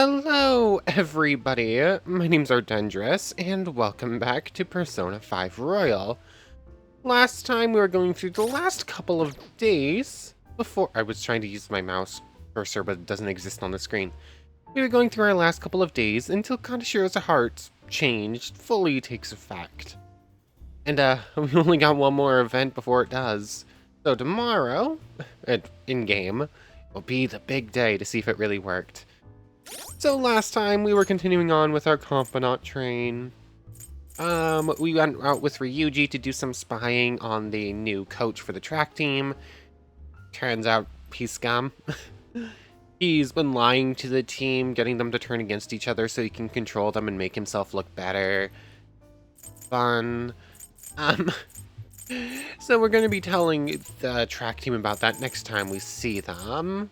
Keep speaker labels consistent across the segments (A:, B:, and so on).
A: Hello, everybody. My name's Ardendris, and welcome back to Persona 5 Royal. Last time we were going through the last couple of days before I was trying to use my mouse cursor, but it doesn't exist on the screen. We were going through our last couple of days until Kaneshiro's heart changed fully takes effect. And we only got one more event before it does. So tomorrow, in-game, will be the big day to see if it really worked. So last time we were continuing on with our confidant train. We went out with Ryuji to do some spying on the new coach for the track team. Turns out he's scum. He's been lying to the team, getting them to turn against each other so he can control them and make himself look better. Fun. So we're going to be telling the track team about that next time we see them.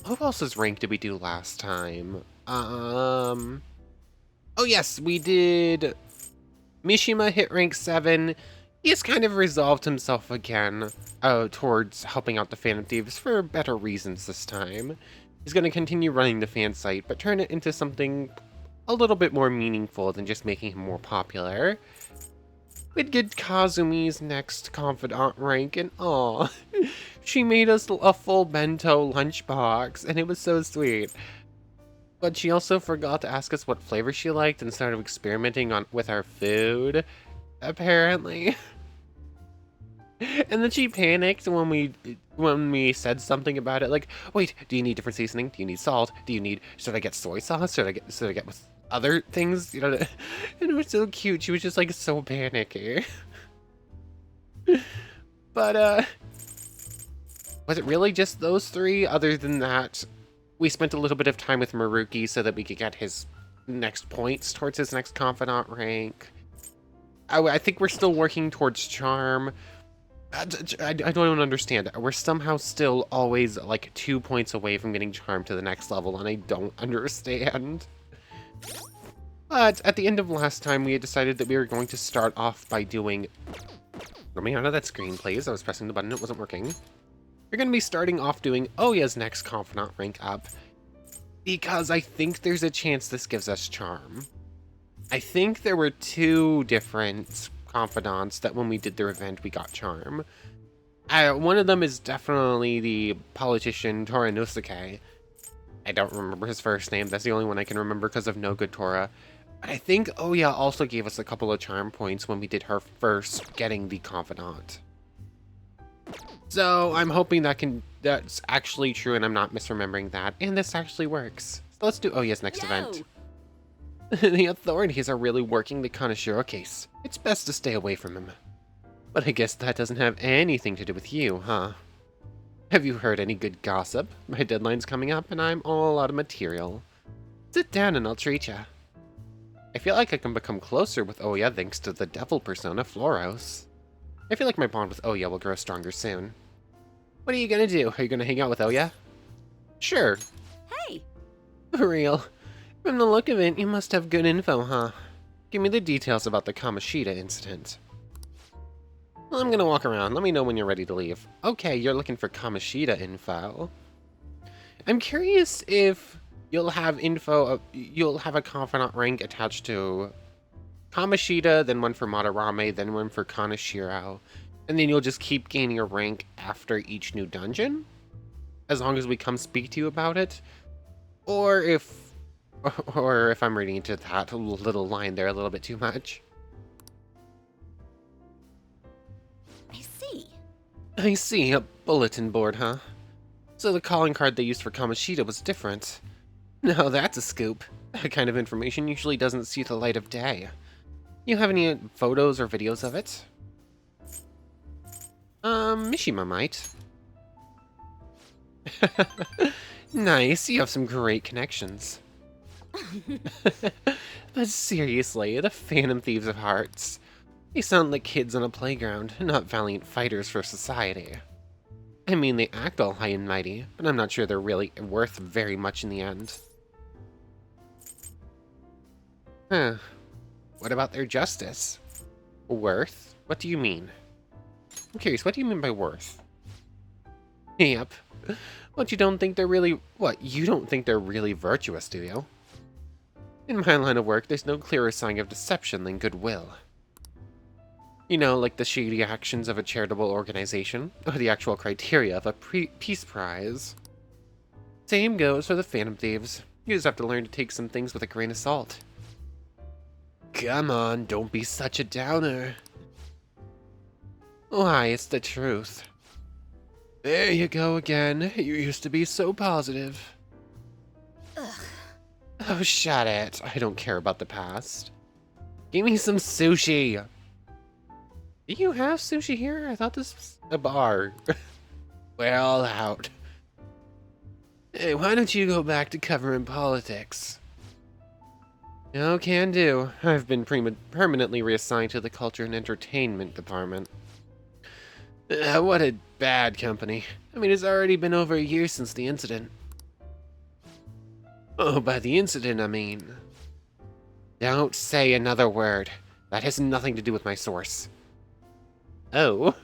A: Who else's rank did we do last time? Oh yes, we did... Mishima hit rank 7. He has kind of resolved himself again towards helping out the Phantom Thieves for better reasons this time. He's going to continue running the fan site, but turn it into something a little bit more meaningful than just making him more popular. We'd get Kazumi's next confidant rank, and aw, she made us a full bento lunchbox, and it was so sweet. But she also forgot to ask us what flavor she liked and started experimenting with our food, apparently. And then she panicked when we said something about it, like, wait, do you need different seasoning? Do you need salt? Should I get soy sauce? Should I get with other things? You know, and it was so cute. She was just like so panicky. But was it really just those three? Other than that, we spent a little bit of time with Maruki so that we could get his next points towards his next confidant rank. I think we're still working towards charm. I don't understand. We're somehow still always like 2 points away from getting charm to the next level, and I don't understand. But at the end of last time, we had decided that we were going to start off by doing... Let me out of that screen, please. I was pressing the button, it wasn't working. We're going to be starting off doing Oya's next confidant rank up, because I think there's a chance this gives us charm. I think there were 2 different confidants that when we did their event, we got charm. One of them is definitely the politician Toranosuke. I don't remember his first name. That's the only one I can remember because of No Good Tora. But I think Oya also gave us a couple of charm points when we did her first getting the confidant. So I'm hoping that's actually true and I'm not misremembering that, and this actually works. So let's do Oya's next event. The authorities are really working the Kaneshiro case. It's best to stay away from him. But I guess that doesn't have anything to do with you, huh? Have you heard any good gossip? My deadline's coming up and I'm all out of material. Sit down and I'll treat ya. I feel like I can become closer with Oya thanks to the devil persona Floros. I feel like my bond with Oya will grow stronger soon. What are you gonna do? Are you gonna hang out with Oya? Sure.
B: Hey!
A: For real. From the look of it, you must have good info, huh? Give me the details about the Kamoshida incident. Well, I'm gonna walk around. Let me know when you're ready to leave. Okay, you're looking for Kamoshida info. I'm curious if you'll have you'll have a confidant rank attached to Kamoshida, then one for Madarame, then one for Kaneshiro, and then you'll just keep gaining a rank after each new dungeon? As long as we come speak to you about it? Or if I'm reading into that little line there a little bit too much. I see, a bulletin board, huh? So the calling card they used for Kamoshida was different. Now that's a scoop. That kind of information usually doesn't see the light of day. You have any photos or videos of it? Mishima might. Nice, you have some great connections. But seriously, the Phantom Thieves of Hearts. They sound like kids on a playground, not valiant fighters for society. I mean, they act all high and mighty, but I'm not sure they're really worth very much in the end. Huh. What about their justice? Worth? What do you mean? I'm curious, what do you mean by worth? Yep, But you don't think they're really... What, you don't think they're really virtuous, do you? In my line of work, there's no clearer sign of deception than goodwill. You know, like the shady actions of a charitable organization, or the actual criteria of a peace prize. Same goes for the Phantom Thieves. You just have to learn to take some things with a grain of salt. Come on, don't be such a downer. Why, it's the truth. There you go again. You used to be so positive.
B: Ugh.
A: Oh, shut it. I don't care about the past. Give me some sushi. Do you have sushi here? I thought this was a bar. We're all out. Hey, why don't you go back to covering politics? No, can do. I've been permanently reassigned to the Culture and Entertainment Department. What a bad company. I mean, it's already been over a year since the incident. Oh, by the incident, I mean... Don't say another word. That has nothing to do with my source. Oh.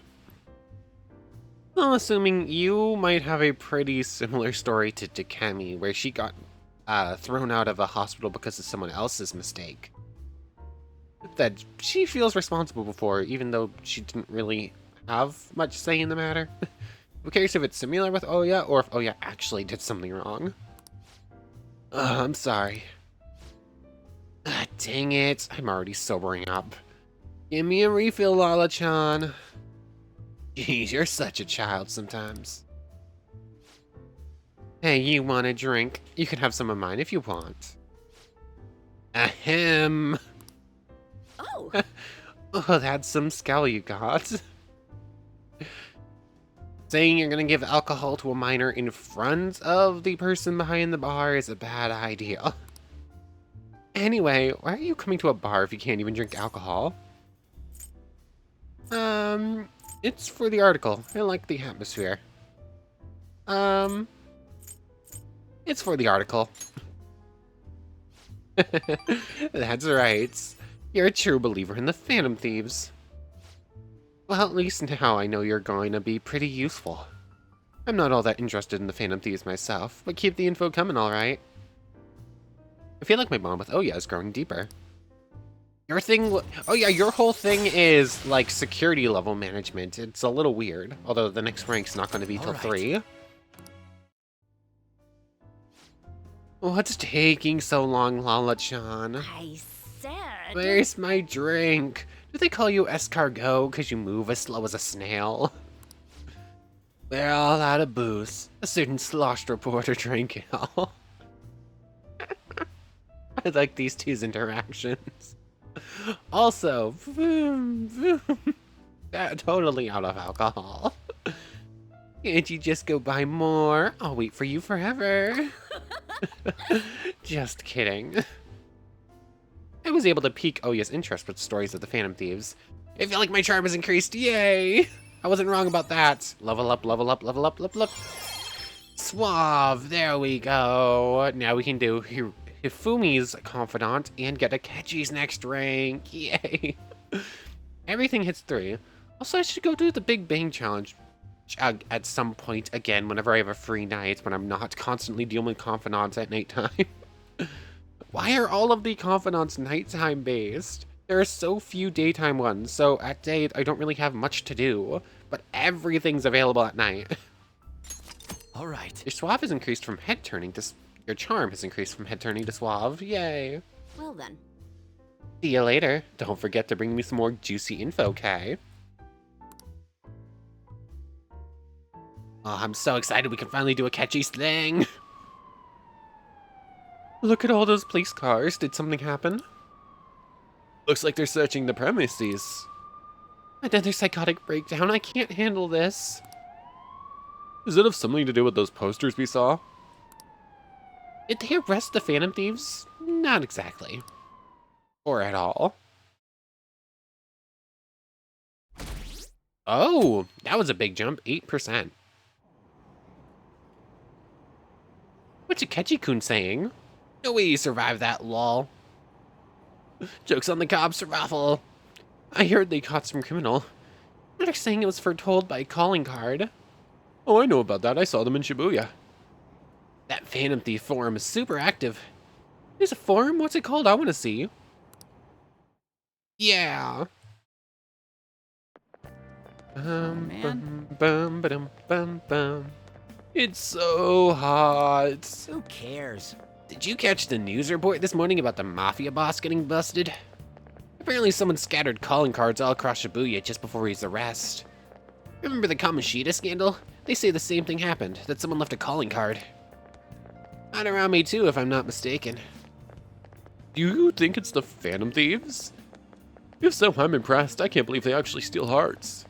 A: Well, assuming you might have a pretty similar story to Takemi, where she got thrown out of a hospital because of someone else's mistake. That she feels responsible for, even though she didn't really have much say in the matter. I'm curious if it's similar with Oya, or if Oya actually did something wrong. I'm sorry. Dang it, I'm already sobering up. Give me a refill, Lala-chan. Jeez, you're such a child sometimes. Hey, you want a drink? You can have some of mine if you want. Ahem.
B: Oh.
A: Oh, that's some scowl you got. Saying you're gonna give alcohol to a minor in front of the person behind the bar is a bad idea. Anyway, why are you coming to a bar if you can't even drink alcohol? It's for the article. I like the atmosphere. It's for the article. That's right. You're a true believer in the Phantom Thieves. Well, at least now I know you're going to be pretty useful. I'm not all that interested in the Phantom Thieves myself, but keep the info coming, alright? I feel like my bond with Oya is growing deeper. Your thing... Oh yeah, your whole thing is, like, security level management. It's a little weird, although the next rank's not going to be till 3. What's taking so long, Lala-chan?
B: I said...
A: Where's my drink? Do they call you escargot because you move as slow as a snail? We're all out of booze. A certain sloshed reporter drank it all. I like these two's interactions. Also, totally out of alcohol. Can't you just go buy more? I'll wait for you forever. Just kidding. I was able to pique Oya's interest with stories of the Phantom Thieves. I feel like my charm has increased, yay! I wasn't wrong about that. Level up, level up, level up, level up. Suave, there we go. Now we can do Hifumi's confidant and get Akechi's next rank, yay! Everything hits 3. Also, I should go do the Big Bang Challenge at some point again whenever I have a free night when I'm not constantly dealing with confidants at nighttime. Why are all of the confidants nighttime based? There are so few daytime ones, so at day I don't really have much to do, but everything's available at night.
C: Alright.
A: Your suave has increased from head turning to... Your charm has increased from head turning to suave, yay.
B: Well then.
A: See you later. Don't forget to bring me some more juicy info, Kai. Oh, I'm so excited we can finally do Akechi's thing. Look at all those police cars. Did something happen? Looks like they're searching the premises. Another psychotic breakdown. I can't handle this. Does it have something to do with those posters we saw? Did they arrest the Phantom Thieves? Not exactly. Or at all. Oh, that was a big jump. 8%. What's Akechi-kun saying? No way you survived that, lol. Joke's on the cops, raffle. I heard they caught some criminal. They're saying it was foretold by a calling card. Oh, I know about that. I saw them in Shibuya. That Phantom Thief forum is super active. There's a forum? What's it called? I want to see. Yeah.
C: man.
A: Bum. It's so hot.
C: Who cares?
A: Did you catch the news report this morning about the mafia boss getting busted? Apparently someone scattered calling cards all across Shibuya just before his arrest. Remember the Kaneshiro scandal? They say the same thing happened, that someone left a calling card. Not around me too, if I'm not mistaken. Do you think it's the Phantom Thieves? If so, I'm impressed. I can't believe they actually steal hearts.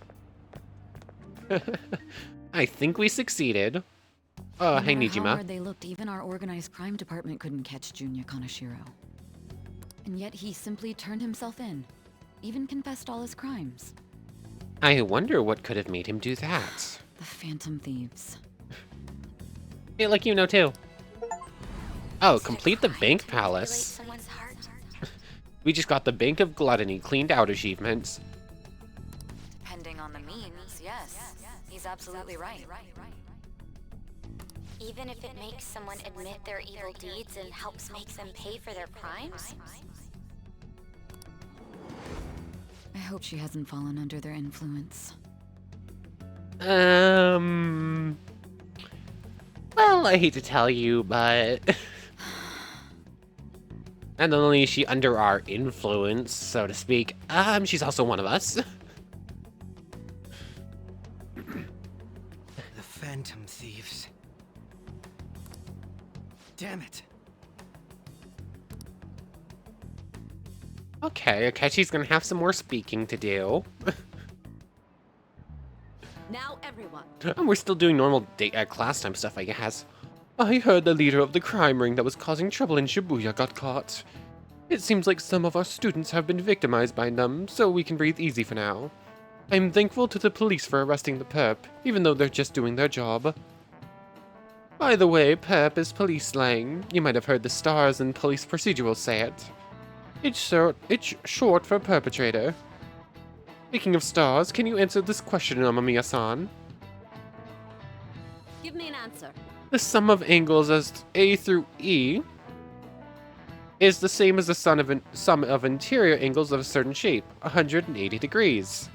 A: I think we succeeded. Oh, hey,
D: No matter how
A: Nijima.
D: hard they looked, even our organized crime department couldn't catch Junior Kaneshiro. And yet he simply turned himself in, even confessed all his crimes.
A: I wonder what could have made him do that.
D: The Phantom Thieves.
A: Hey, like you know too. Oh, complete the Bank Palace.
B: Someone's heart.
A: We just got the Bank of Gluttony cleaned out achievements.
D: Depending on the means, yes. He's absolutely right.
B: Even if it makes someone admit their evil deeds and helps make them pay for their crimes?
D: I hope she hasn't fallen under their influence.
A: Well, I hate to tell you, but... Not only is she under our influence, so to speak, she's also one of us.
C: The Phantom Thieves. Damn it.
A: Okay, Akechi's gonna have some more speaking to do.
B: Now everyone.
A: And we're still doing normal class time stuff, I guess. I heard the leader of the crime ring that was causing trouble in Shibuya got caught. It seems like some of our students have been victimized by them, so we can breathe easy for now. I'm thankful to the police for arresting the perp, even though they're just doing their job. By the way, perp is police slang. You might have heard the stars and police procedurals say it. It's short for perpetrator. Speaking of stars, can you answer this question, Amamiya-san?
B: Give me an answer.
A: The sum of angles as A through E is the same as the sum of interior angles of a certain shape, 180 degrees.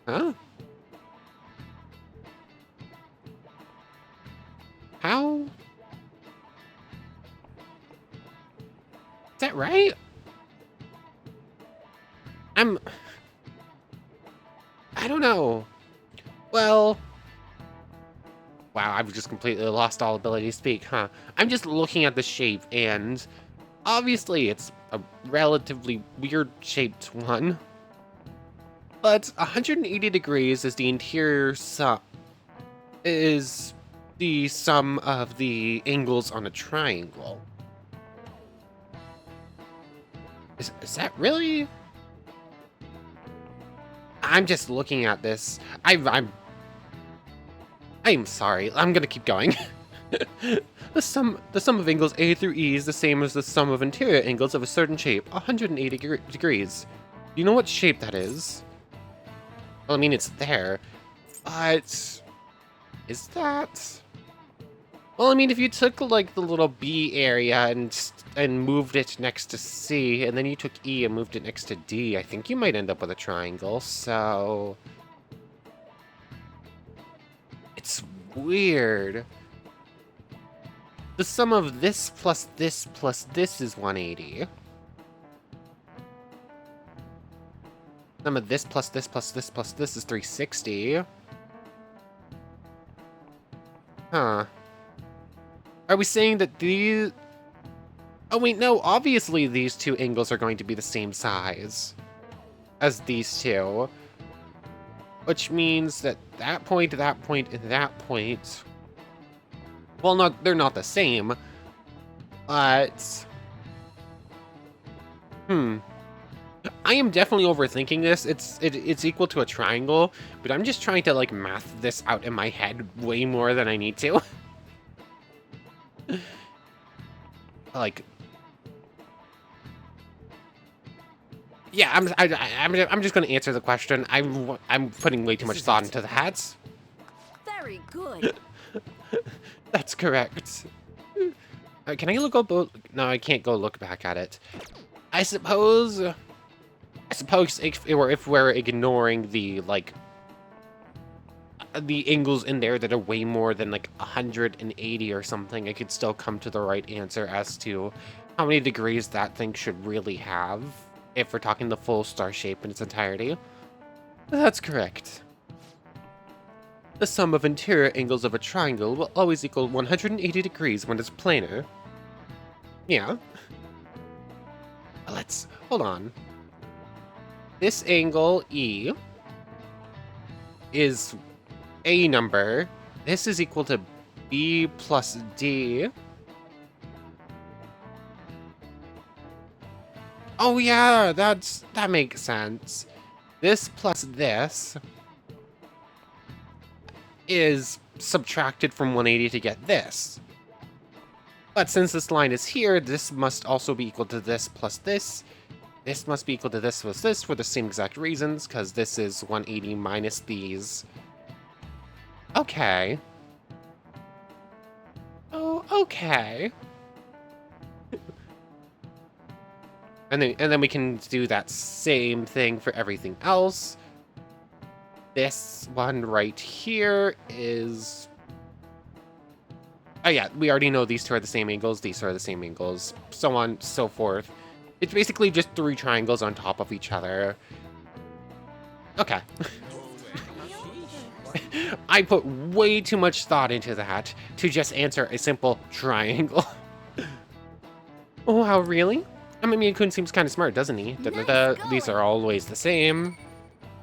A: Huh? How? Is that right? I don't know. Well... Wow, I've just completely lost all ability to speak, huh? I'm just looking at the shape, and... Obviously, it's a relatively weird-shaped one. But 180 degrees is the interior sum... is the sum of the angles on a triangle. Is that really? I'm just looking at this. I'm sorry. I'm gonna keep going. The sum of angles A through E is the same as the sum of interior angles of a certain shape, 180 degrees. Do you know what shape that is? Well, I mean, it's there, but is that? Well, I mean, if you took like the little B area and moved it next to C, and then you took E and moved it next to D, I think you might end up with a triangle. So it's weird. The sum of this plus this is 180. Sum of this plus this plus this plus this is 360. Huh. Are we saying that these... Oh wait, no, obviously these two angles are going to be the same size as these two. Which means that that point, and that point... Well, they're not the same, but... I am definitely overthinking this. It's equal to a triangle, but I'm just trying to, like, math this out in my head way more than I need to. Like... Yeah, I'm just gonna answer the question. I'm putting way too much thought into that.
D: Very good.
A: That's correct. Can I look up? No, I can't go look back at it. I suppose if we're ignoring the like the angles in there that are way more than like 180 or something, I could still come to the right answer as to how many degrees that thing should really have if we're talking the full star shape in its entirety. That's correct. The sum of interior angles of a triangle will always equal 180 degrees when it's planar. Yeah. Let's hold on. This angle E is a number. This is equal to B plus D. Oh yeah, that makes sense. This plus this is subtracted from 180 to get this. But since this line is here, this must also be equal to this plus this. This must be equal to this plus this for the same exact reasons, because this is 180 minus these. Okay. Oh, okay. And then we can do that same thing for everything else. This one right here is... Oh yeah, we already know these two are the same angles, these are the same angles, so on, so forth. It's basically just 3 triangles on top of each other. Okay. I put way too much thought into that to just answer a simple triangle. Oh, wow, really? I mean, Miyakun seems kind of smart, doesn't he? These are always the same.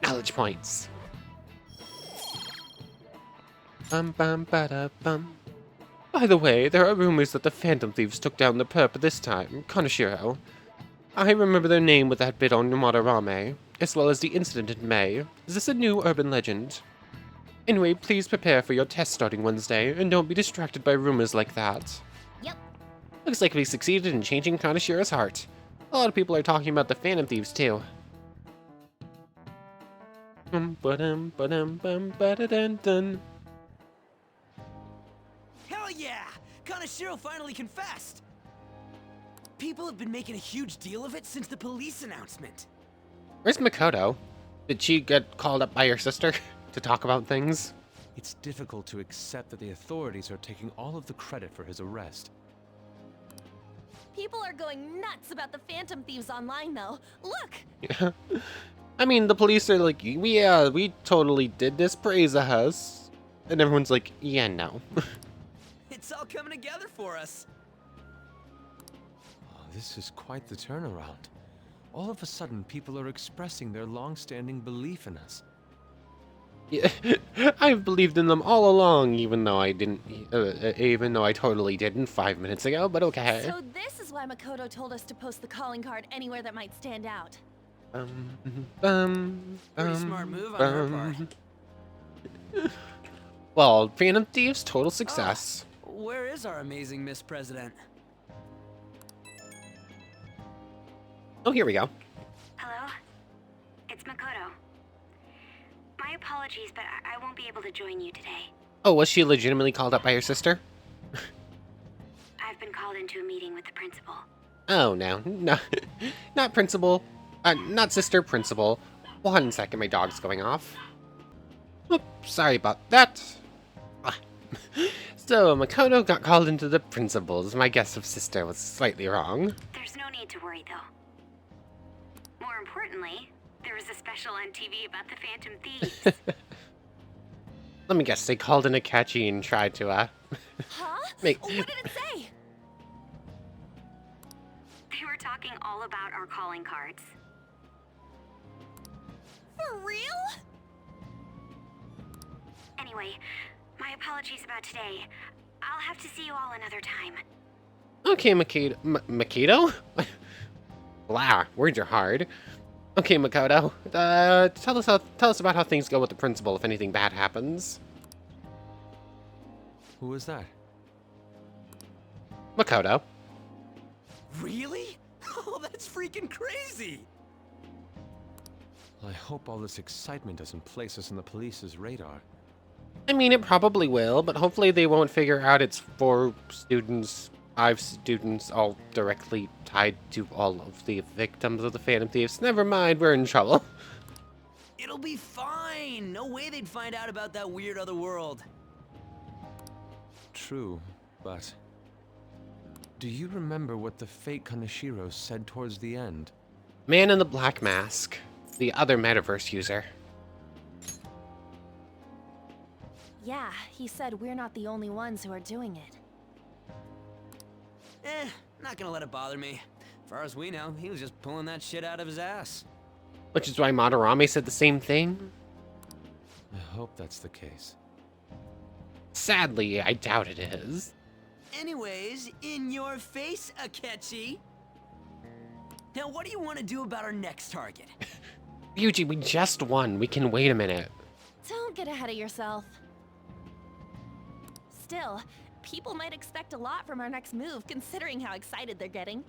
A: Knowledge points. Bum. By the way, there are rumors that the Phantom Thieves took down the perp this time, Kaneshiro. I remember their name with that bit on Madarame, as well as the incident in May. Is this a new urban legend? Anyway, please prepare for your test starting Wednesday, and don't be distracted by rumors like that.
B: Yep.
A: Looks like we succeeded in changing Kaneshiro's heart. A lot of people are talking about the Phantom Thieves, too. Ba-dum-ba-dum-bum-ba-da-dun-dun.
C: Hell yeah! Kaneshiro finally confessed! People have been making a huge deal of it since the police announcement.
A: Where's Makoto? Did she get called up by her sister to talk about things?
E: It's difficult to accept that the authorities are taking all of the credit for his arrest.
B: People are going nuts about the Phantom Thieves online, though. Look!
A: Yeah. I mean, the police are like, yeah, we totally did this, praise us. And everyone's like, yeah, no.
C: It's all coming together for us.
E: Oh, this is quite the turnaround. All of a sudden, people are expressing their long-standing belief in us.
A: Yeah, I've believed in them all along, even though I didn't, even though I totally didn't 5 minutes ago, but okay.
B: So this is why Makoto told us to post the calling card anywhere that might stand out.
C: Pretty smart move on her part.
A: Well, Phantom Thieves, total success.
C: Where is our amazing Miss President?
A: Oh, here we go.
F: Hello? It's Makoto. My apologies, but I won't be able to join you today.
A: Oh, was she legitimately called up by her sister?
F: I've been called into a meeting with the principal.
A: Oh, no. Not principal. Not sister, principal. 1 second, my dog's going off. Oops, sorry about that. So, Makoto got called into the principal's. My guess of sister was slightly wrong.
F: There's no need to worry, though. More importantly, there was a special on TV about the Phantom Thieves.
A: Let me guess, they called in Akechi and tried to,
B: Huh?
A: make...
B: What did it say?
F: They were talking all about our calling cards.
B: For real?
F: Anyway, my apologies about today. I'll have to see you all another time.
A: Okay, Makoto? Wow, words are hard. Okay, Makoto. Tell us about how things go with the principal if anything bad happens.
E: Who was that?
A: Makoto.
C: Really? Oh, that's freaking crazy!
E: I hope all this excitement doesn't place us on the police's radar.
A: I mean, it probably will, but hopefully they won't figure out it's 4 students, 5 students, all directly tied to all of the victims of the Phantom Thieves. Never mind, we're in trouble.
C: It'll be fine. No way they'd find out about that weird other world.
E: True, but... do you remember what the fake Kaneshiro said towards the end?
A: Man in the black mask, the other metaverse user.
G: Yeah, he said we're not the only ones who are doing it.
C: Not gonna let it bother me. As far as we know, he was just pulling that shit out of his ass.
A: Which is why Madarame said the same thing.
E: I hope that's the case.
A: Sadly, I doubt it is.
C: Anyways, in your face, Akechi. Now, what do you want to do about our next target?
A: Ryuji, we just won. We can wait a minute.
G: Don't get ahead of yourself. Still, people might expect a lot from our next move, considering how excited they're getting.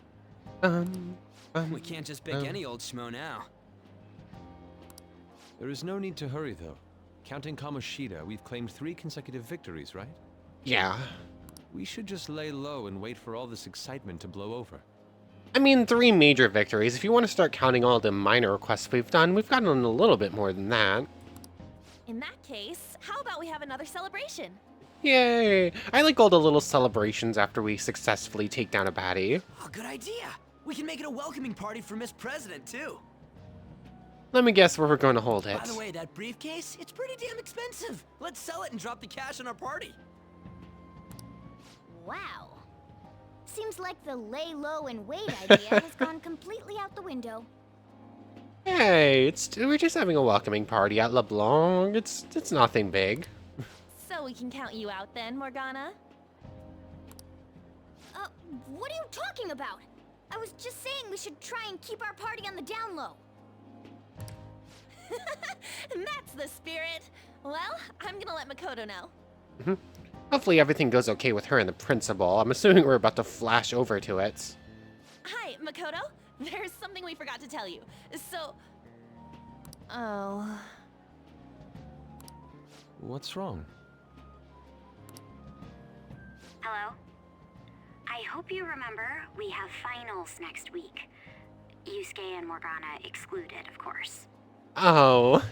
C: We can't just pick any old schmo now.
E: There is no need to hurry, though. Counting Kamoshida, we've claimed 3 consecutive victories, right?
A: Yeah.
E: We should just lay low and wait for all this excitement to blow over.
A: I mean, 3 major victories. If you want to start counting all the minor requests we've done, we've gotten a little bit more than that.
G: In that case, how about we have another celebration?
A: Yay! I like all the little celebrations after we successfully take down a baddie.
C: Oh, good idea. We can make it a welcoming party for Miss President, too.
A: Let me guess where we're going to hold it.
C: By the way, that briefcase, it's pretty damn expensive. Let's sell it and drop the cash on our party.
B: Wow. Seems like the lay low and wait idea has gone completely out the window.
A: Hey, we're just having a welcoming party at LeBlanc. It's nothing big.
G: So we can count you out then, Morgana?
B: What are you talking about? I was just saying we should try and keep our party on the down low.
G: That's the spirit. Well, I'm gonna let Makoto know.
A: Hopefully everything goes okay with her and the principal. I'm assuming we're about to flash over to it.
G: Hi, Makoto. There's something we forgot to tell you. So... oh...
E: What's wrong?
F: Hello? I hope you remember we have finals next week. Yusuke and Morgana excluded, of course.
A: Oh.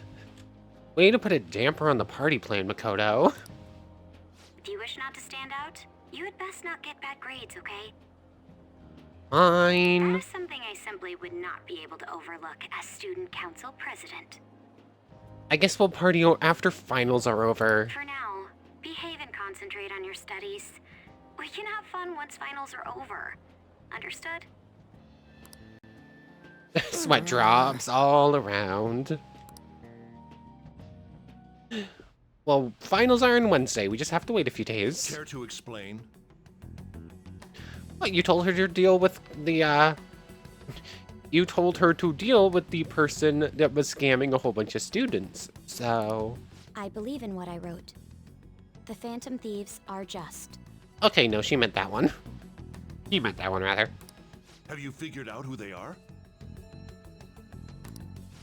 A: Way to put a damper on the party plan, Makoto.
F: If you wish not to stand out, you had best not get bad grades, okay? That
A: Fine.
F: is something I simply would not be able to overlook as student council president.
A: I guess we'll party after finals are over.
F: For now, behave and concentrate on your studies. We can have fun once finals are over. Understood?
A: Sweat drops all around. Well, finals are on Wednesday. We just have to wait a few days.
H: Care to explain?
A: What, you told her to deal with the, You told her to deal with the person that was scamming a whole bunch of students, so...
B: I believe in what I wrote. The Phantom Thieves are just.
A: Okay, no, she meant that one. He meant that one, rather.
H: Have you figured out who they are?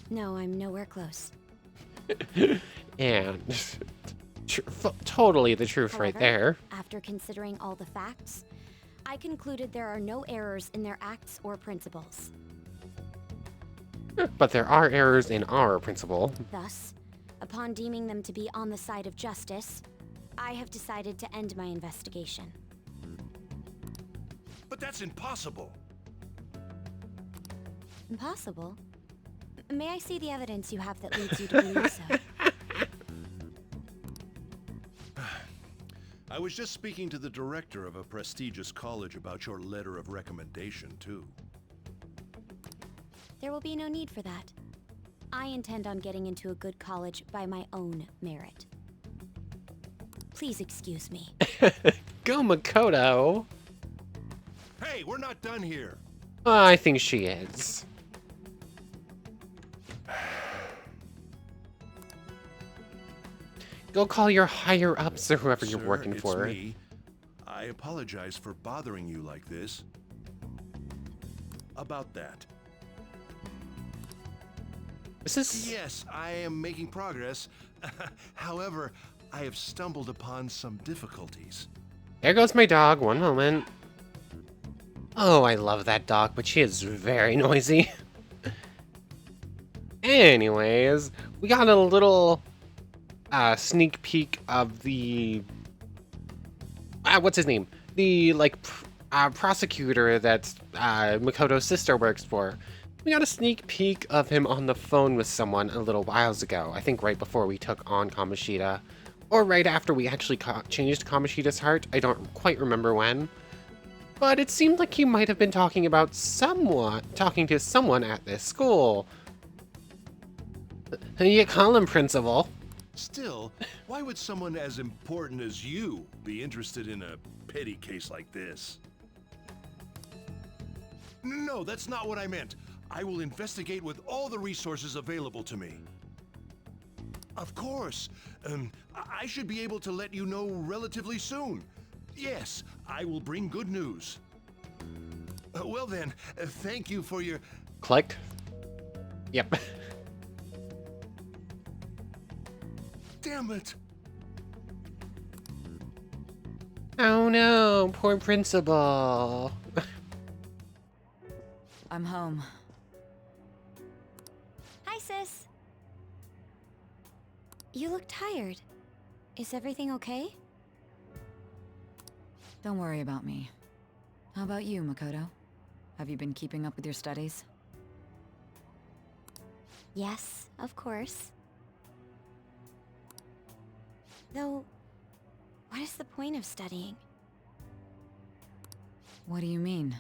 B: No, I'm nowhere close.
A: And... totally the truth right
B: However,
A: there.
B: After considering all the facts, I concluded there are no errors in their acts or principles.
A: But there are errors in our principle.
B: Thus, upon deeming them to be on the side of justice, I have decided to end my investigation.
H: But that's impossible.
B: Impossible? May I see the evidence you have that leads you to believe so?
H: I was just speaking to the director of a prestigious college about your letter of recommendation, too.
B: There will be no need for that. I intend on getting into a good college by my own merit. Please excuse me.
A: Go Makoto!
H: Hey, we're not done here.
A: I think she is. Go call your higher-ups or whoever you're
H: Sir,
A: working
H: it's
A: for.
H: me. I apologize for bothering you like this. About that.
A: This is...
H: Yes, I am making progress. However, I have stumbled upon some difficulties.
A: There goes my dog. One moment. Oh, I love that dog, but she is very noisy. Anyways, we got a little sneak peek of the... what's his name? The, like, prosecutor that Makoto's sister works for. We got a sneak peek of him on the phone with someone a little whiles ago. I think right before we took on Kamoshida. Or right after we actually changed Kamoshida's heart. I don't quite remember when. But it seemed like he might have been talking to someone at this school. You call him principal.
H: Still, why would someone as important as you be interested in a petty case like this? No, that's not what I meant. I will investigate with all the resources available to me. Of course. I should be able to let you know relatively soon. Yes, I will bring good news. Well then, thank you for your...
A: Click. Yep.
H: Damn it!
A: Oh no, poor principal.
D: I'm home.
B: Hi, sis. You look tired. Is everything okay?
D: Don't worry about me. How about you, Makoto? Have you been keeping up with your studies?
B: Yes, of course. Though, what is the point of studying?
D: What do you mean?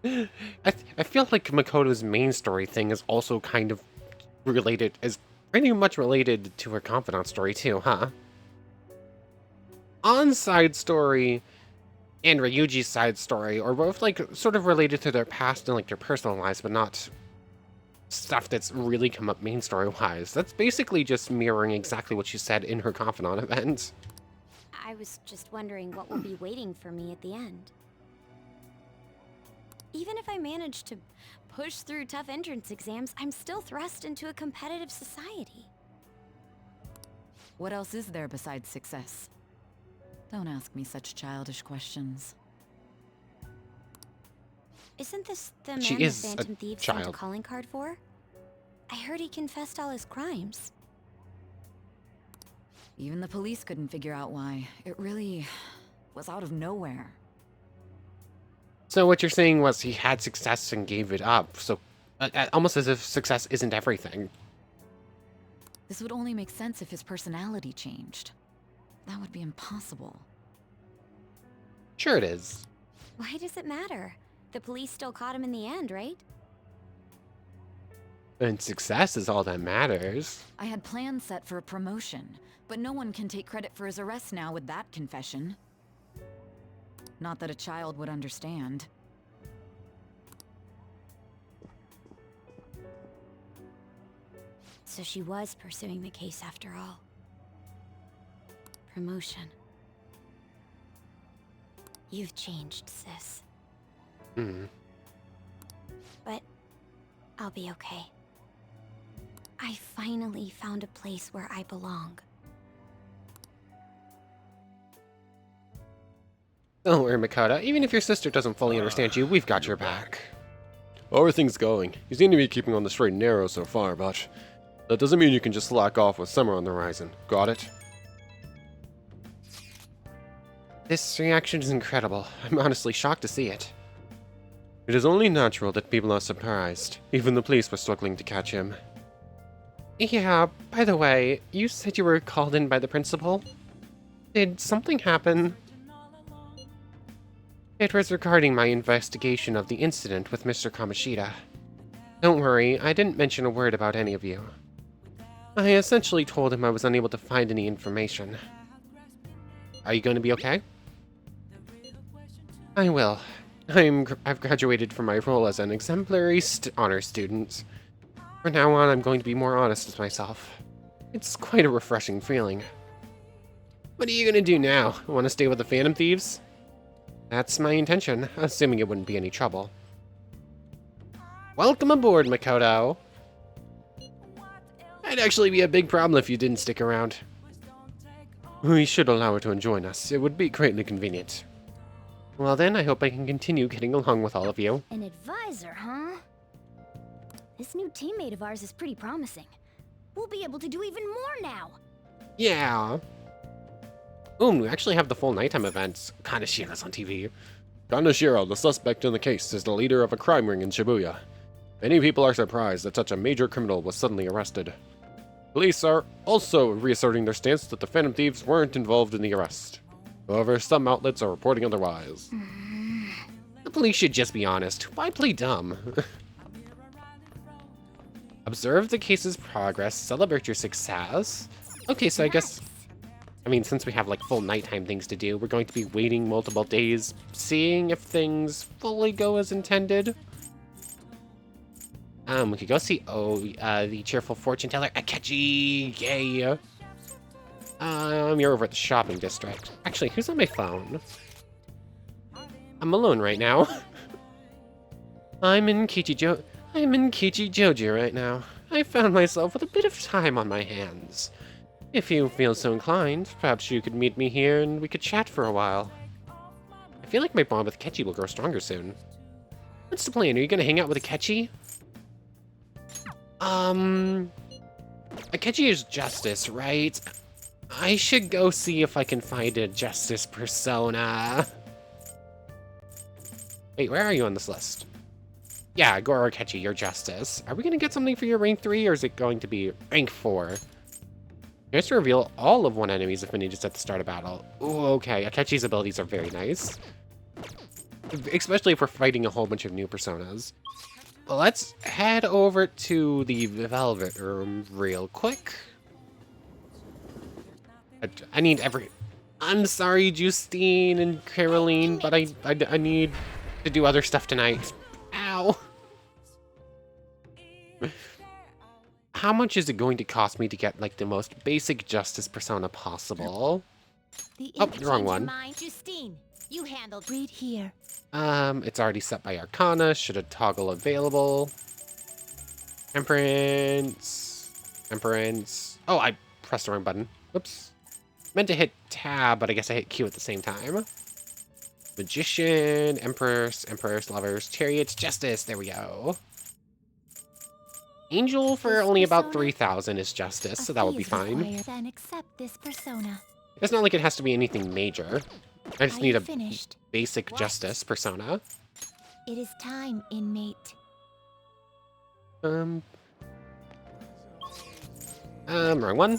A: I feel like Makoto's main story thing is also kind of related, is pretty much related to her confidant story too, huh? An's side story and Ryuji's side story are both like sort of related to their past and like their personal lives, but not stuff that's really come up main story wise. That's basically just mirroring exactly what she said in her confidant event.
B: I was just wondering what will be waiting for me at the end. Even if I manage to push through tough entrance exams, I'm still thrust into a competitive society.
D: What else is there besides success? Don't ask me such childish questions.
B: Isn't this the man
A: She
B: the
A: is a
B: Phantom Thieves sent a
A: child.
B: calling card for? I heard he confessed all his crimes.
D: Even the police couldn't figure out why. It really was out of nowhere.
A: So what you're saying was he had success and gave it up, so almost as if success isn't everything.
D: This would only make sense if his personality changed. That would be impossible.
A: Sure it is.
B: Why does it matter? The police still caught him in the end, right?
A: And success is all that matters.
D: I had plans set for a promotion, but no one can take credit for his arrest now with that confession. Not that a child would understand.
B: So she was pursuing the case after all. Promotion. You've changed, sis.
A: Hmm.
B: But I'll be okay. I finally found a place where I belong.
A: Don't worry, Makoto. Even if your sister doesn't fully understand you, we've got your back.
I: How are things going? You seem to be keeping on the straight and narrow so far, but that doesn't mean you can just slack off with summer on the horizon. Got it?
A: This reaction is incredible. I'm honestly shocked to see it.
I: It is only natural that people are surprised. Even the police were struggling to catch him.
A: Yeah, by the way, you said you were called in by the principal? Did something happen? It was regarding my investigation of the incident with Mr. Kamoshida. Don't worry, I didn't mention a word about any of you. I essentially told him I was unable to find any information. Are you going to be okay? I will. I've graduated from my role as an exemplary honor student. From now on, I'm going to be more honest with myself. It's quite a refreshing feeling. What are you going to do now? Want to stay with the Phantom Thieves? That's my intention, assuming it wouldn't be any trouble. Welcome aboard, Makoto. It'd actually be a big problem if you didn't stick around. We should allow her to join us. It would be greatly convenient. Well then, I hope I can continue getting along with all of you.
B: An advisor, huh? This new teammate of ours is pretty promising. We'll be able to do even more now.
A: Yeah. We actually have the full nighttime events. Kaneshiro's on TV.
I: Kaneshiro, the suspect in the case, is the leader of a crime ring in Shibuya. Many people are surprised that such a major criminal was suddenly arrested. Police are also reasserting their stance that the Phantom Thieves weren't involved in the arrest. However, some outlets are reporting otherwise.
A: The police should just be honest. Why play dumb? Observe the case's progress. Celebrate your success. Okay, so I guess... I mean, since we have like full nighttime things to do, we're going to be waiting multiple days, seeing if things fully go as intended. We could go see, the cheerful fortune teller, Akechi, yay! You're over at the shopping district. Actually, who's on my phone? I'm alone right now. I'm in Kichijoji right now. I found myself with a bit of time on my hands. If you feel so inclined, perhaps you could meet me here and we could chat for a while. I feel like my bond with Akechi will grow stronger soon. What's the plan? Are you gonna hang out with Akechi? Akechi is justice, right? I should go see if I can find a justice persona. Wait, where are you on this list? Yeah, Goro Akechi, you're justice. Are we gonna get something for your rank 3, or is it going to be rank 4? You have to reveal all of one enemy's affinities at the start of battle. Ooh, okay, Akechi's abilities are very nice. Especially if we're fighting a whole bunch of new personas. Well, let's head over to the Velvet Room real quick. I need I'm sorry, Justine and Caroline, but I need to do other stuff tonight. Ow. How much is it going to cost me to get, like, the most basic justice persona possible? Oh, the wrong one.
B: Justine, you handled. Read here.
A: It's already set by Arcana. Should a toggle available? Temperance. Oh, I pressed the wrong button. Whoops. Meant to hit tab, but I guess I hit Q at the same time. Magician, Empress, Lovers, Chariots, Justice. There we go. Angel for only about 3,000 is Justice, so that will be fine.
B: Then accept this persona.
A: It's not like it has to be anything major. I just need a
B: finished?
A: basic Justice persona.
B: It is time, inmate.
A: Wrong one.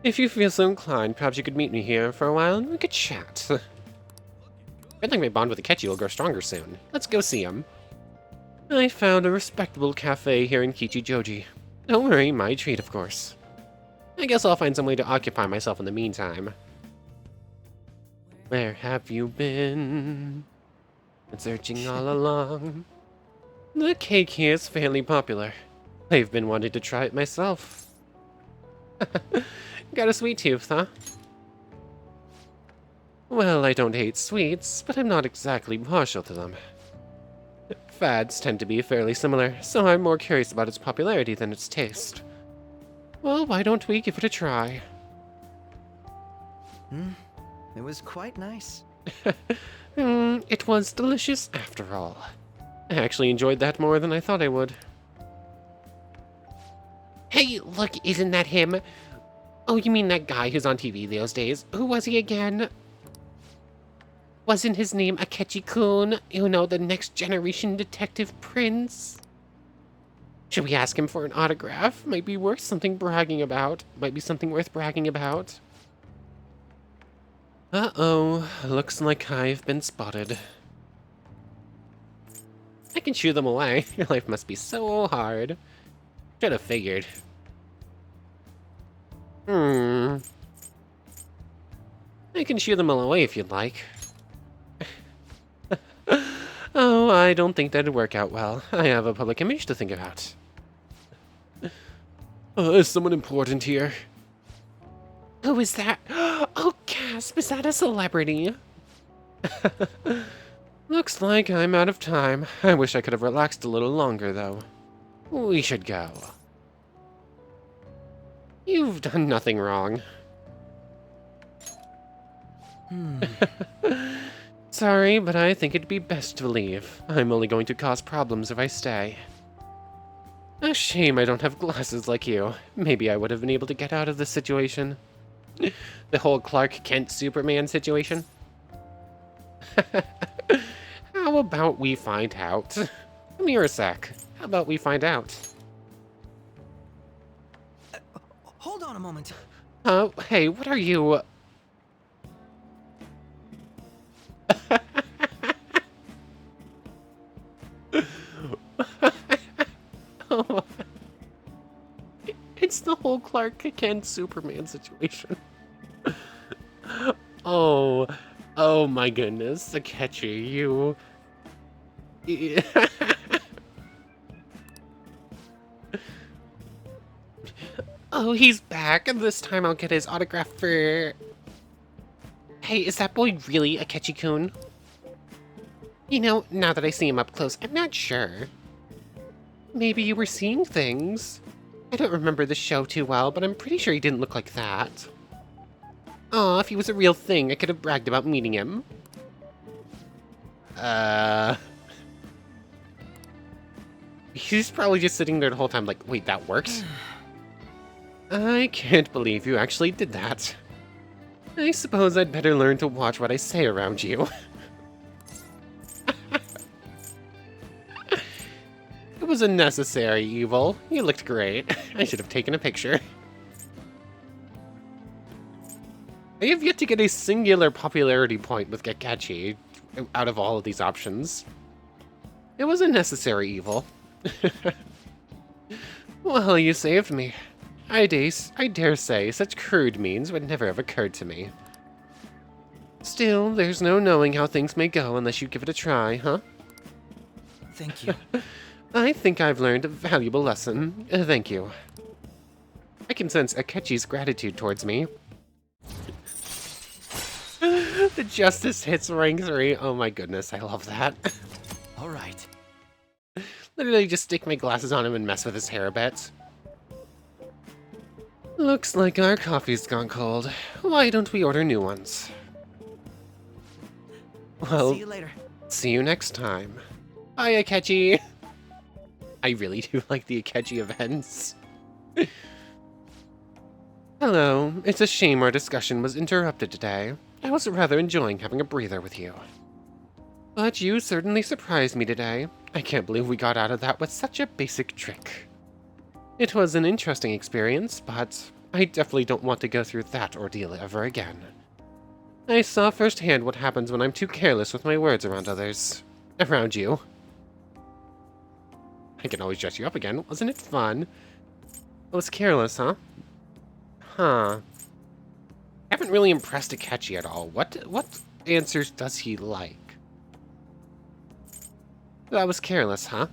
A: If you feel so inclined, perhaps you could meet me here for a while and we could chat. I think my bond with Akechi will grow stronger soon. Let's go see him. I found a respectable cafe here in Kichijoji. Don't worry, my treat, of course. I guess I'll find some way to occupy myself in the meantime. Where have you been? Been searching all along. The cake here is fairly popular. I've been wanting to try it myself. Got a sweet tooth, huh? Well, I don't hate sweets, but I'm not exactly partial to them. Fads tend to be fairly similar, so I'm more curious about its popularity than its taste. Well, why don't we give it a try?
C: It was quite nice.
A: It was delicious after all. I actually enjoyed that more than I thought I would. Hey, look, isn't that him? Oh, you mean that guy who's on TV those days? Who was he again? Wasn't his name Akechi-kun? You know, the next generation detective prince? Should we ask him for an autograph? Might be worth something bragging about. Might be something worth bragging about. Uh-oh. Looks like I've been spotted. I can shoo them away. Your life must be so hard. Should have figured. I can shoo them all away if you'd like. Oh, I don't think that'd work out well. I have a public image to think about.
I: Is someone important here?
A: Who is that? Oh, gasp! Is that a celebrity?
I: Looks like I'm out of time. I wish I could have relaxed a little longer, though. We should go. You've done nothing wrong. Sorry, but I think it'd be best to leave. I'm only going to cause problems if I stay. A shame I don't have glasses like you. Maybe I would have been able to get out of this situation. The whole Clark Kent Superman situation? How about we find out? Come here a sec. How about we find out?
C: Hold on a moment.
I: Hey, what are you... Oh, it's the whole Clark Kent Superman situation. Oh my goodness, Akechi, you... Oh, he's back, and this time I'll get his autograph for... Hey, is that boy really Akechi-kun? You know, now that I see him up close, I'm not sure. Maybe you were seeing things. I don't remember the show too well, but I'm pretty sure he didn't look like that. Aw, if he was a real thing, I could have bragged about meeting him. He's probably just sitting there the whole time like, wait, that worked? I can't believe you actually did that. I suppose I'd better learn to watch what I say around you. It was a necessary evil. You looked great. I should have taken a picture. I have yet to get a singular popularity point with Akechi out of all of these options. It was a necessary evil. Well, you saved me. I dare say such crude means would never have occurred to me. Still, there's no knowing how things may go unless you give it a try, huh?
C: Thank you.
I: I think I've learned a valuable lesson. Thank you. I can sense Akechi's gratitude towards me. The justice hits rank 3. Oh my goodness, I love that.
C: All right.
I: Literally just stick my glasses on him and mess with his hair a bit. Looks like our coffee's gone cold. Why don't we order new ones? Well,
C: See you later.
I: see you next time. Bye, Akechi! I really do like the Akechi events. Hello, it's a shame our discussion was interrupted today. I was rather enjoying having a breather with you. But you certainly surprised me today. I can't believe we got out of that with such a basic trick. It was an interesting experience, but I definitely don't want to go through that ordeal ever again. I saw firsthand what happens when I'm too careless with my words around others. Around you. I can always dress you up again. Wasn't it fun? I was careless, huh? Huh. I haven't really impressed Akechi at all. What answers does he like? That was careless, huh?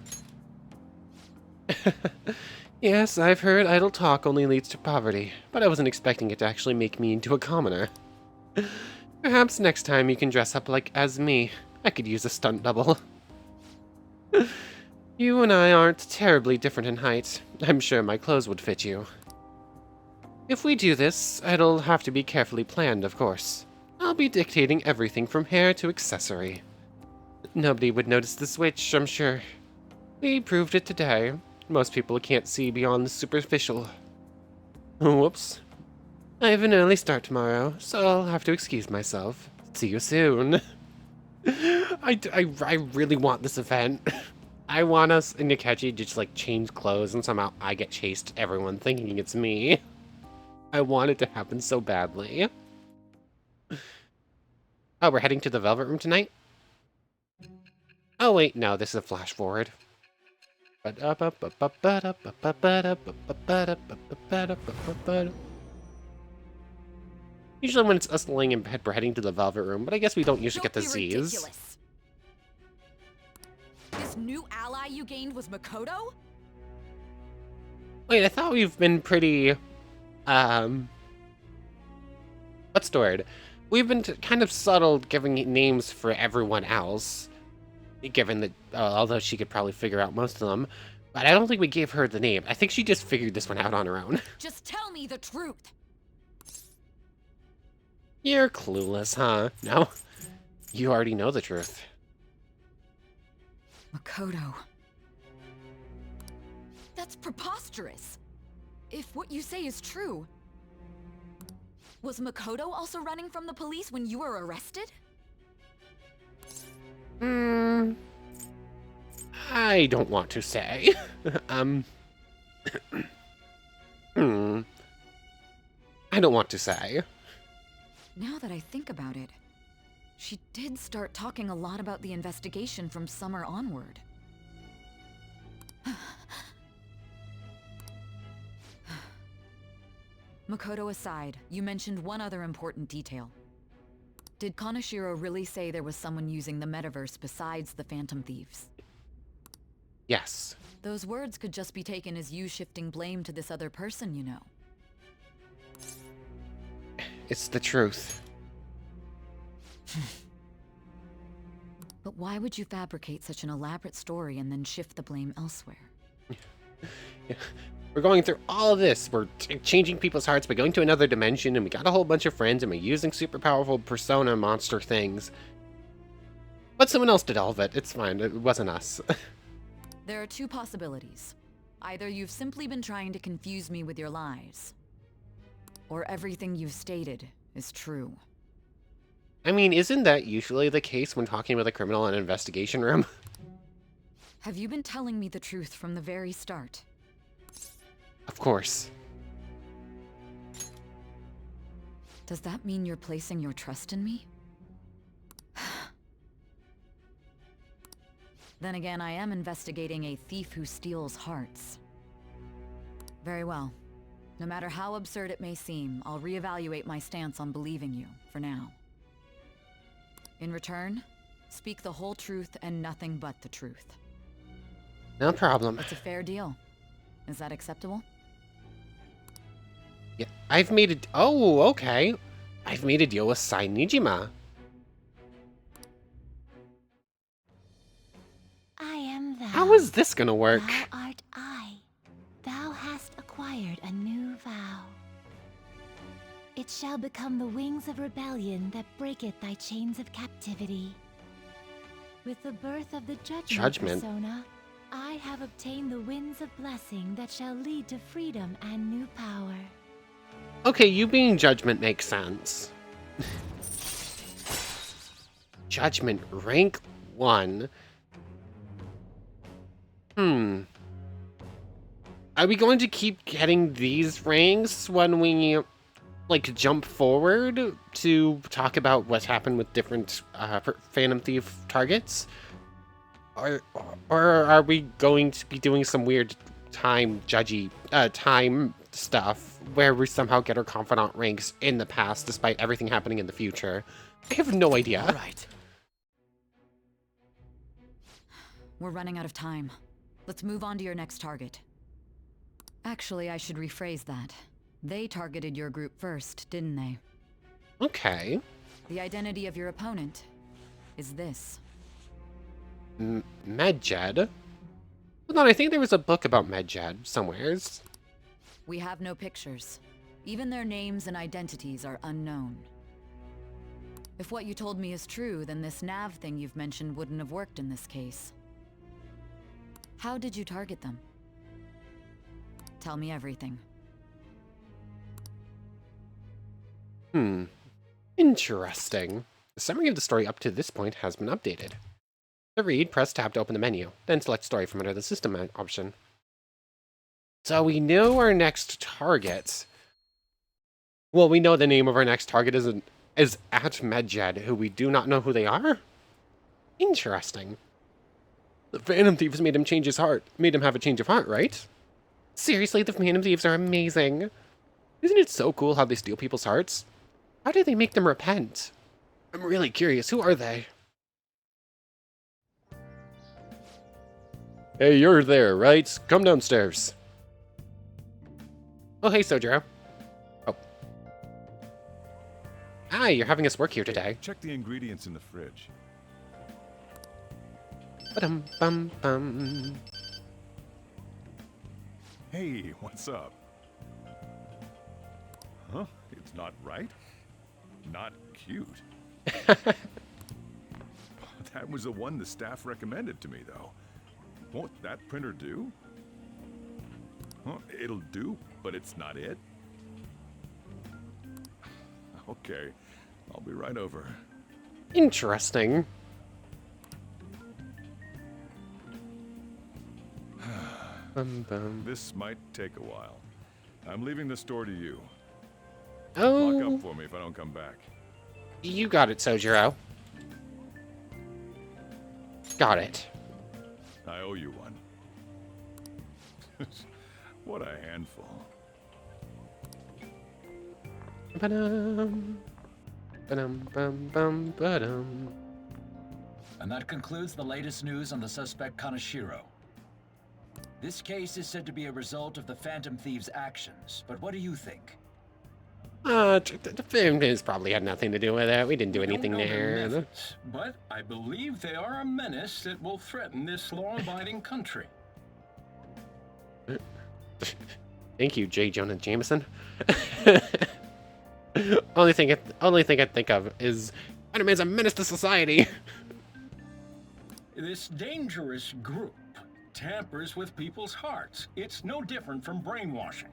I: Yes, I've heard idle talk only leads to poverty, but I wasn't expecting it to actually make me into a commoner. Perhaps next time you can dress up like as me. I could use a stunt double. You and I aren't terribly different in height. I'm sure my clothes would fit you. If we do this, it'll have to be carefully planned, of course. I'll be dictating everything from hair to accessory. Nobody would notice the switch, I'm sure. We proved it today. Most people can't see beyond the superficial. Whoops. I have an early start tomorrow, so I'll have to excuse myself. See you soon. I really want this event. I want us and Akechi to just like change clothes and somehow I get chased, everyone thinking it's me. I want it to happen so badly. Oh, we're heading to the Velvet Room tonight? Oh wait, no, this is a flash forward. Usually when it's us laying in bed, we're heading to the Velvet Room, but I guess we don't usually get the Z's.
D: Ridiculous. This new ally you gained was Makoto?
I: Wait, I thought we've been pretty, what's the word? We've been kind of subtle giving names for everyone else.
A: given that, although she could probably figure out most of them. But I don't think we gave her the name. I think she just figured this one out on her own.
D: Just tell me the truth!
A: You're clueless, huh? No? You already know the truth.
D: Makoto. That's preposterous! If what you say is true... Was Makoto also running from the police when you were arrested?
A: I don't want to say. I don't want to say.
D: Now that I think about it, she did start talking a lot about the investigation from summer onward. Makoto aside, you mentioned one other important detail. Did Kaneshiro really say there was someone using the metaverse besides the Phantom Thieves?
A: Yes.
D: Those words could just be taken as you shifting blame to this other person, you know.
A: It's the truth.
D: But why would you fabricate such an elaborate story and then shift the blame elsewhere?
A: We're going through all of this. We're changing people's hearts by going to another dimension, and we got a whole bunch of friends, and we're using super powerful persona monster things. But someone else did all of it. It's fine. It wasn't us.
D: There are two possibilities. Either you've simply been trying to confuse me with your lies, or everything you've stated is true.
A: I mean, isn't that usually the case when talking with a criminal in an investigation room?
D: Have you been telling me the truth from the very start?
A: Of course.
D: Does that mean you're placing your trust in me? Then again, I am investigating a thief who steals hearts. Very well. No matter how absurd it may seem, I'll reevaluate my stance on believing you, for now. In return, speak the whole truth and nothing but the truth.
A: No problem.
D: It's a fair deal. Is that acceptable?
A: Yeah, I've made it. Oh, okay. I've made a deal with Sai Nijima.
B: I am thou.
A: How is this gonna work?
B: Thou art I. Thou hast acquired a new vow. It shall become the wings of rebellion that breaketh thy chains of captivity. With the birth of the judgment persona, I have obtained the winds of blessing that shall lead to freedom and new power.
A: Okay, you being Judgment makes sense. Judgment, rank 1. Are we going to keep getting these ranks when we, like, jump forward to talk about what's happened with different Phantom Thief targets? Or are we going to be doing some weird time stuff where we somehow get our confidant ranks in the past despite everything happening in the future? I have no idea.
C: All right.
D: We're running out of time. Let's move on to your next target. Actually, I should rephrase that. They targeted your group first, didn't they?
A: Okay.
D: The identity of your opponent is this.
A: Medjed? Hold on, I think there was a book about Medjed somewheres.
D: We have no pictures. Even their names and identities are unknown. If what you told me is true, then this nav thing you've mentioned wouldn't have worked in this case. How did you target them? Tell me everything.
A: Interesting. The summary of the story up to this point has been updated. To read, press tab to open the menu, then select story from under the system option. So we know our next target. Well, we know the name of our next target is at Medjed, who we do not know who they are? Interesting. The Phantom Thieves made him change his heart. Made him have a change of heart, right? Seriously, the Phantom Thieves are amazing. Isn't it so cool how they steal people's hearts? How do they make them repent? I'm really curious. Who are they?
I: Hey, you're there, right? Come downstairs.
A: Oh, hey, Sojiro. Oh. Hi, you're having us work here today.
J: Check the ingredients in the fridge.
A: Ba-dum-bum-bum.
J: Hey, what's up? Huh? It's not right? Not cute. That was the one the staff recommended to me, though. Won't that printer do? Huh? It'll do, but it's not it. Okay, I'll be right over.
A: Interesting. Bum-bum.
J: This might take a while. I'm leaving the store to you. Lock
A: Oh,
J: up for me if I don't come back.
A: you got it, Sojiro. Got it.
J: I owe you one. What a handful.
A: Ba-dum. Ba-dum-bum-bum, ba-dum.
K: And that concludes the latest news on the suspect Kaneshiro. This case is said to be a result of the Phantom Thieves' actions, but what do you think?
A: The film has probably had nothing to do with it. We didn't do anything
L: Don't know their
A: there.
L: methods, but I believe they are a menace that will threaten this law-abiding country.
A: Thank you, J. Jonah Jameson. only thing I think of is Spider-Man's a menace to society.
L: This dangerous group tampers with people's hearts. It's no different from brainwashing.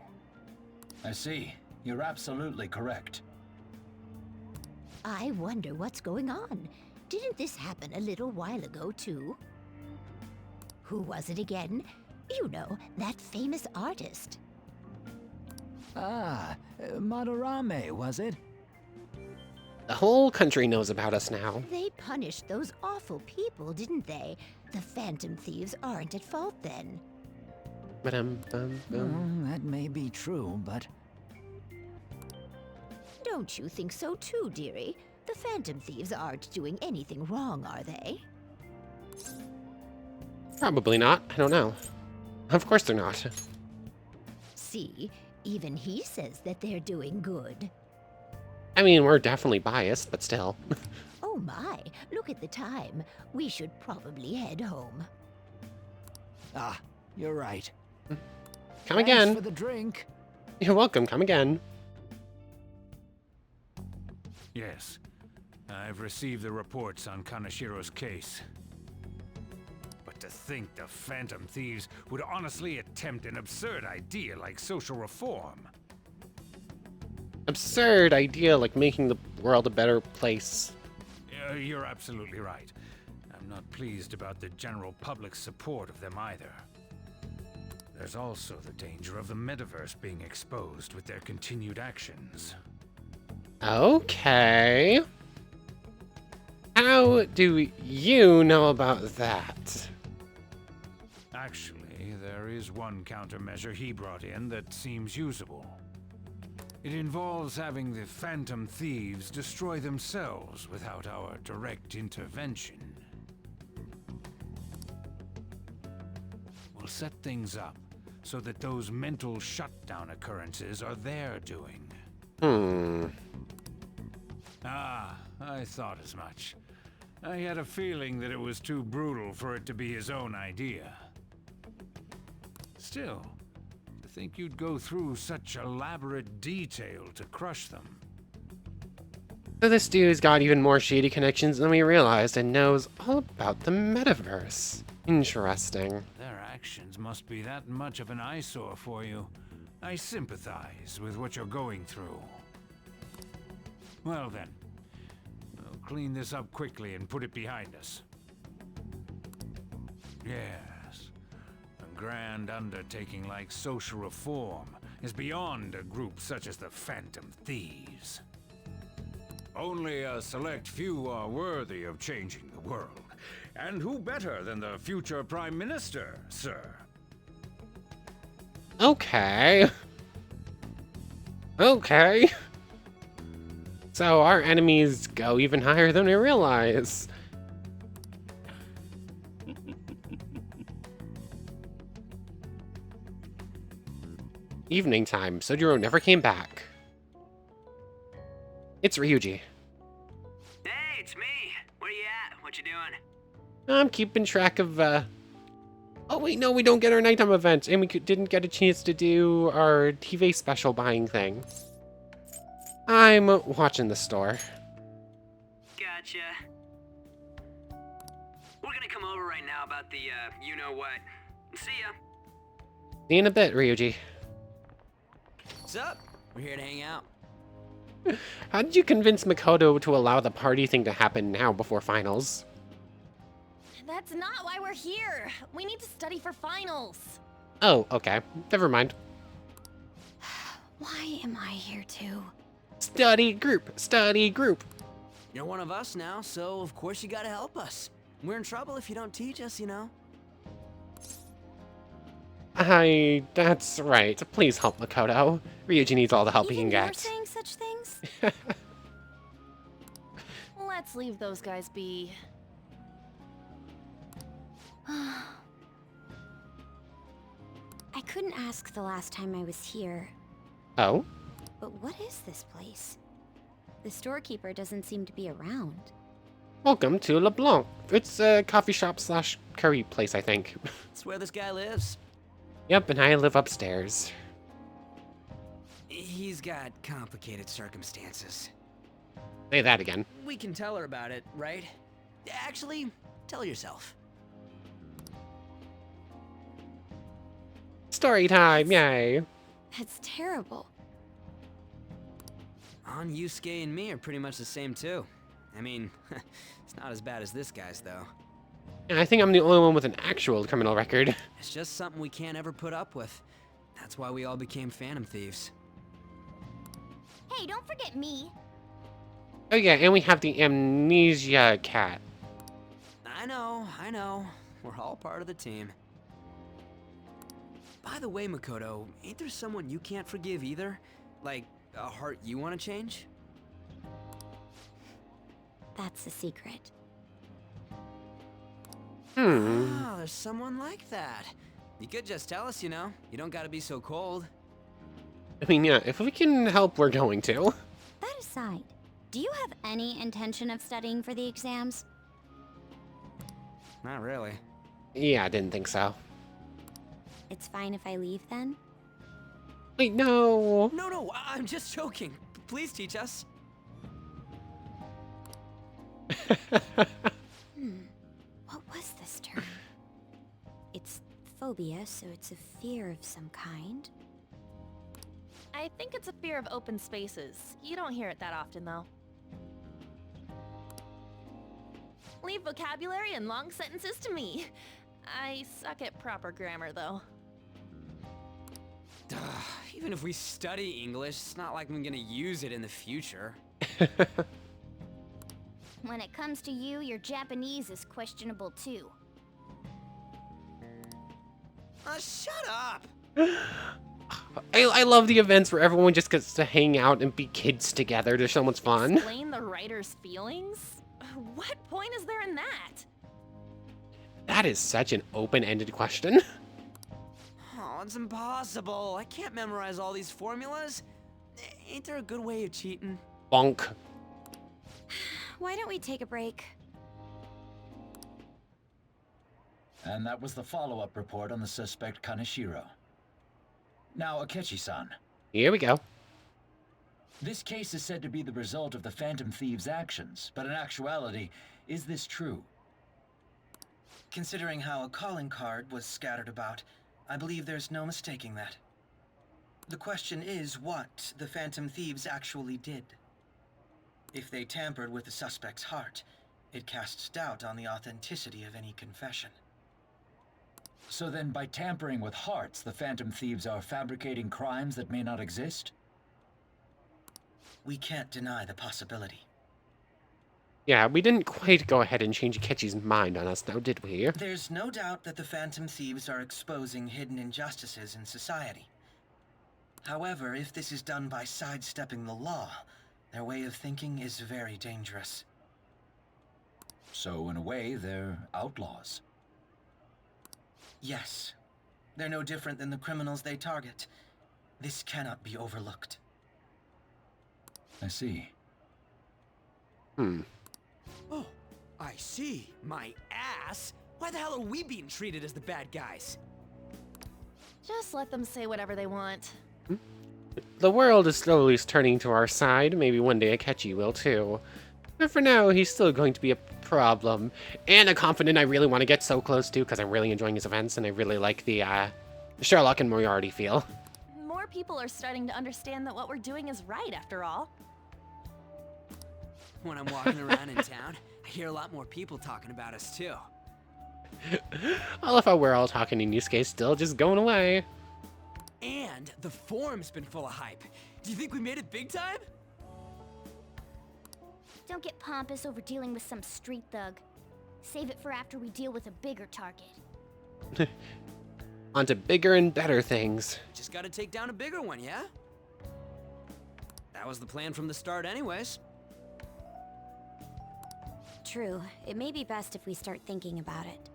K: I see. You're absolutely correct.
B: I wonder what's going on. Didn't this happen a little while ago, too? Who was it again? You know, that famous artist.
K: Ah, Madarame, was it?
A: The whole country knows about us now.
B: They punished those awful people, didn't they? The Phantom Thieves aren't at fault then.
A: Ba-dum-bum-bum.
K: That may be true, but...
B: Don't you think so too, dearie? The Phantom Thieves aren't doing anything wrong, are they?
A: Probably not. I don't know. Of course they're not.
B: See, even he says that they're doing good.
A: I mean, we're definitely biased, but still.
B: Oh my, look at the time. We should probably head home.
K: Ah, you're right.
A: Come
K: Thanks
A: again.
K: for the drink.
A: You're welcome. Come again.
M: Yes. I've received the reports on Kaneshiro's case. But to think the Phantom Thieves would honestly attempt an absurd idea like social reform.
A: Absurd idea like making the world a better place.
M: You're absolutely right. I'm not pleased about the general public's support of them either. There's also the danger of the metaverse being exposed with their continued actions.
A: Okay. How do you know about that?
M: Actually, there is one countermeasure he brought in that seems usable. It involves having the Phantom Thieves destroy themselves without our direct intervention. We'll set things up so that those mental shutdown occurrences are their doing. Ah, I thought as much. I had a feeling that it was too brutal for it to be his own idea. Still, to think you'd go through such elaborate detail to crush them.
A: So this dude's got even more shady connections than we realized and knows all about the metaverse. Interesting.
M: Their actions must be that much of an eyesore for you. I sympathize with what you're going through. Well then, we'll clean this up quickly and put it behind us. Yes, a grand undertaking like social reform is beyond a group such as the Phantom Thieves. Only a select few are worthy of changing the world. And who better than the future Prime Minister, sir?
A: Okay. Okay. So our enemies go even higher than we realize. Evening time. Sojiro never came back. It's Ryuji.
C: Hey, it's me. Where you at? What you doing?
A: I'm keeping track of, Oh wait, no, we don't get our nighttime event, and we didn't get a chance to do our TV special buying thing. I'm watching the store.
C: Gotcha. We're gonna come over right now about the, you-know-what. See ya.
A: See you in a bit, Ryuji.
C: What's up? We're here to hang out.
A: How did you convince Makoto to allow the party thing to happen now before finals?
G: That's not why we're here. We need to study for finals.
A: Oh, okay. Never mind.
B: Why am I here too?
A: Study group, study group.
C: You're one of us now, so of course you gotta help us. We're in trouble if you don't teach us, you know.
A: That's right. Please help Makoto. Ryuji needs all the help he can
B: You're
A: get.
B: saying such things?
G: Let's leave those guys be.
B: I couldn't ask the last time I was here,
A: Oh?
B: but what is this place? The storekeeper doesn't seem to be around.
A: Welcome to LeBlanc. It's a coffee shop slash curry place, I think.
C: It's where this guy lives.
A: Yep, and I live upstairs.
C: He's got complicated circumstances.
A: Say that again.
C: We can tell her about it, right? Actually, tell her yourself.
A: Story time, yay.
B: That's terrible.
C: Yusuke and me are pretty much the same too. I mean, it's not as bad as this guy's though.
A: And I think I'm the only one with an actual criminal record.
C: It's just something we can't ever put up with. That's why we all became Phantom Thieves.
B: Hey, don't forget me.
A: Oh yeah, and we have the amnesia cat.
C: I know. We're all part of the team. By the way, Makoto, ain't there someone you can't forgive either? Like, a heart you want to change?
B: That's a secret.
C: Oh, there's someone like that. You could just tell us, you know. You don't gotta be so cold.
A: I mean, yeah, if we can help, we're going to.
B: That aside, do you have any intention of studying for the exams?
C: Not really.
A: Yeah, I didn't think so.
B: It's fine if I leave then?
A: Wait, no.
C: No, I'm just joking. Please teach us.
B: What was this term? It's phobia, so it's a fear of some kind.
G: I think it's a fear of open spaces. You don't hear it that often, though. Leave vocabulary and long sentences to me. I suck at proper grammar, though.
C: Even if we study English, it's not like I'm gonna use it in the future.
B: When it comes to you, your Japanese is questionable too.
C: Shut up!
A: I love the events where everyone just gets to hang out and be kids together. They're so much fun.
G: Explain the writer's feelings? What point is there in that?
A: That is such an open-ended question.
C: Oh, it's impossible. I can't memorize all these formulas. Ain't there a good way of cheating?
A: Bonk.
B: Why don't we take a break?
K: And that was the follow-up report on the suspect Kaneshiro. Now, Akechi-san.
A: Here we go.
K: This case is said to be the result of the Phantom Thieves' actions, but in actuality, is this true?
N: Considering how a calling card was scattered about, I believe there's no mistaking that. The question is what the Phantom Thieves actually did. If they tampered with the suspect's heart, it casts doubt on the authenticity of any confession.
K: So then, by tampering with hearts, the Phantom Thieves are fabricating crimes that may not exist?
N: We can't deny the possibility.
A: Yeah, we didn't quite go ahead and change Akechi's mind on us now, did we?
N: There's no doubt that the Phantom Thieves are exposing hidden injustices in society. However, if this is done by sidestepping the law, their way of thinking is very dangerous.
K: So, in a way, they're outlaws.
N: Yes. They're no different than the criminals they target. This cannot be overlooked.
K: I see.
C: Oh, I see. My ass. Why the hell are we being treated as the bad guys?
G: Just let them say whatever they want.
A: The world is slowly turning to our side. Maybe one day Akechi will too. But for now, he's still going to be a problem. And a confidant I really want to get so close to because I'm really enjoying his events and I really like the Sherlock and Moriarty feel.
G: More people are starting to understand that what we're doing is right, after all.
C: When I'm walking around in town, I hear a lot more people talking about us too.
A: I love how we're all talking and Yusuke's still just going away.
C: And the forum's been full of hype. Do you think we made it big time?
O: Don't get pompous over dealing with some street thug. Save it for after we deal with a bigger target.
A: On to bigger and better things.
C: Just gotta take down a bigger one, yeah? That was the plan from the start anyways.
F: True. It may be best if we start thinking about it.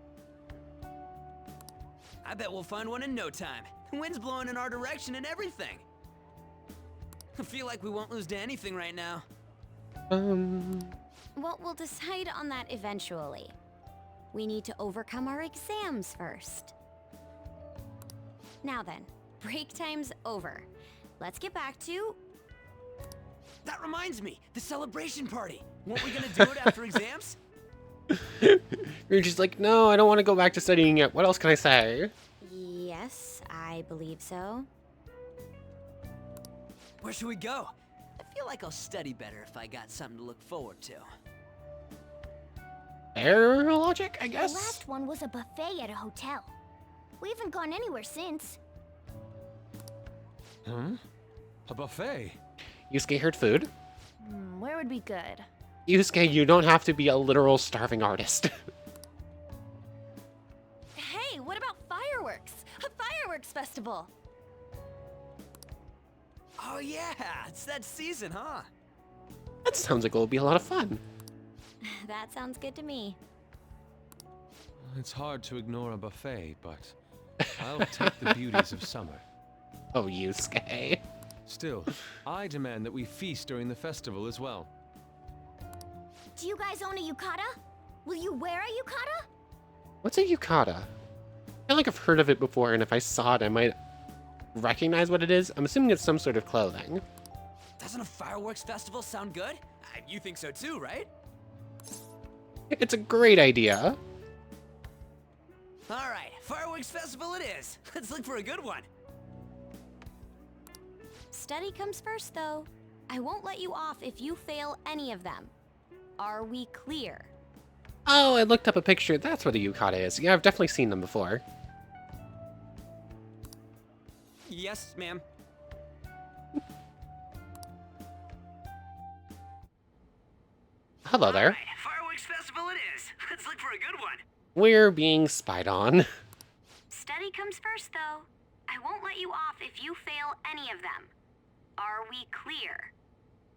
C: I bet we'll find one in no time. The wind's blowing in our direction and everything. I feel like we won't lose to anything right now.
F: Well, we'll decide on that eventually. We need to overcome our exams first. Now then, break time's over. Let's get back to...
C: That reminds me, the celebration party. Weren't we gonna do it after exams?
A: You're just like, no, I don't want to go back to studying yet. What else can I say?
F: Yes, I believe so.
C: Where should we go? I feel like I'll study better if I got something to look forward to.
A: Air logic, I
O: The
A: guess?
O: last one was a buffet at a hotel. We haven't gone anywhere since.
E: A buffet?
A: Yusuke heard food.
G: Where would be good?
A: Yusuke, you don't have to be a literal starving artist.
G: Hey, what about fireworks? A fireworks festival!
C: Oh yeah, it's that season, huh?
A: That sounds like it will be a lot of fun.
F: That sounds good to me.
E: It's hard to ignore a buffet, but I'll take the beauties of summer.
A: Oh, Yusuke.
E: Still, I demand that we feast during the festival as well.
O: Do you guys own a yukata? Will you wear a yukata?
A: What's a yukata? I feel like I've heard of it before, and if I saw it, I might recognize what it is. I'm assuming it's some sort of clothing.
C: Doesn't a fireworks festival sound good? You think so too, right?
A: It's a great idea.
C: Alright, fireworks festival it is. Let's look for a good one.
F: Study comes first, though. I won't let you off if you fail any of them. Are we clear?
A: Oh, I looked up a picture. That's what a yukata is. Yeah, I've definitely seen them before.
C: Yes, ma'am.
A: Hello there.
C: Alright, fireworks festival it is. Let's look for a good one.
A: We're being spied on.
F: Study comes first, though. I won't let you off if you fail any of them. Are we clear?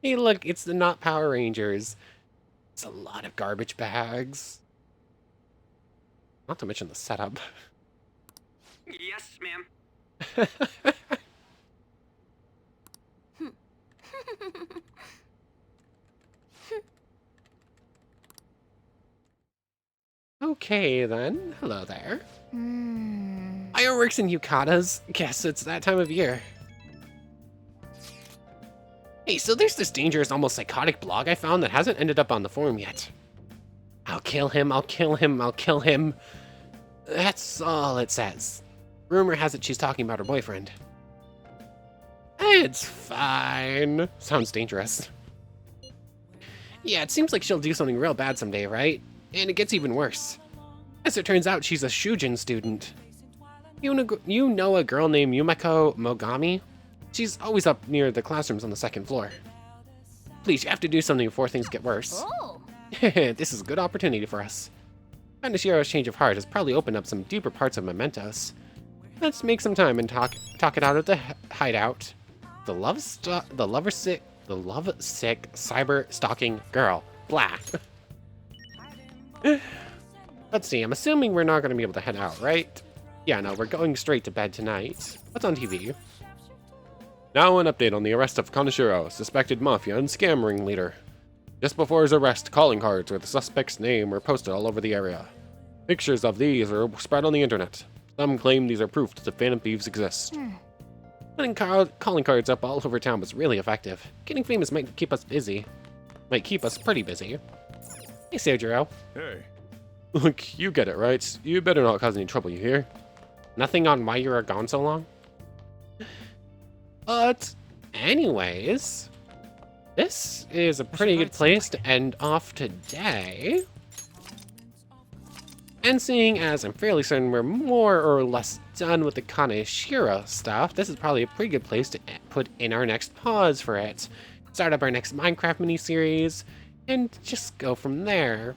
A: Hey, look, it's the Not Power Rangers. It's a lot of garbage bags. Not to mention the setup.
C: Yes, ma'am.
A: Okay, then. Hello there. Fireworks and yukatas. Guess it's that time of year. Hey, so there's this dangerous, almost psychotic blog I found that hasn't ended up on the forum yet. I'll kill him, I'll kill him, I'll kill him. That's all it says. Rumor has it she's talking about her boyfriend. It's fine. Sounds dangerous. Yeah, it seems like she'll do something real bad someday, right? And it gets even worse. As it turns out, she's a Shujin student. You know a girl named Yumeko Mogami? She's always up near the classrooms on the second floor. Please, you have to do something before things get worse.
G: Oh!
A: This is a good opportunity for us. Kaneshiro's change of heart has probably opened up some deeper parts of Mementos. Let's make some time and talk it out at the hideout. The lovesick cyber stalking girl. Blah. Let's see, I'm assuming we're not going to be able to head out, right? Yeah, no, we're going straight to bed tonight. What's on TV? Now an update on the arrest of Kaneshiro, suspected mafia and scam ringleader. Just before his arrest, calling cards with the suspect's name were posted all over the area.
I: Pictures of these are spread on the internet. Some claim these are proof that the Phantom Thieves exist. Putting calling cards up all over town was really effective. Getting famous might keep us busy. Might keep us pretty busy. Hey, Sergio.
J: Hey.
I: Look, you get it, right? You better not cause any trouble, you hear?
A: Nothing on why you're gone so long? But, anyways, this is a pretty good place to end off today. And seeing as I'm fairly certain we're more or less done with the Kaneshiro stuff, this is probably a pretty good place to put in our next pause for it. Start up our next Minecraft mini-series, and just go from there.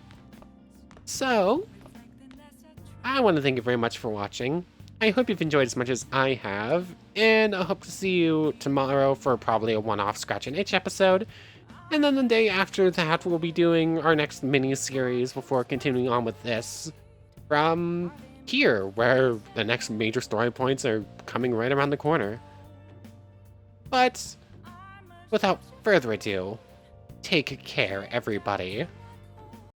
A: So, I want to thank you very much for watching. I hope you've enjoyed as much as I have, and I hope to see you tomorrow for probably a one-off Scratch and Itch episode. And then the day after that, we'll be doing our next mini-series before continuing on with this from here, where the next major story points are coming right around the corner. But, without further ado, take care, everybody.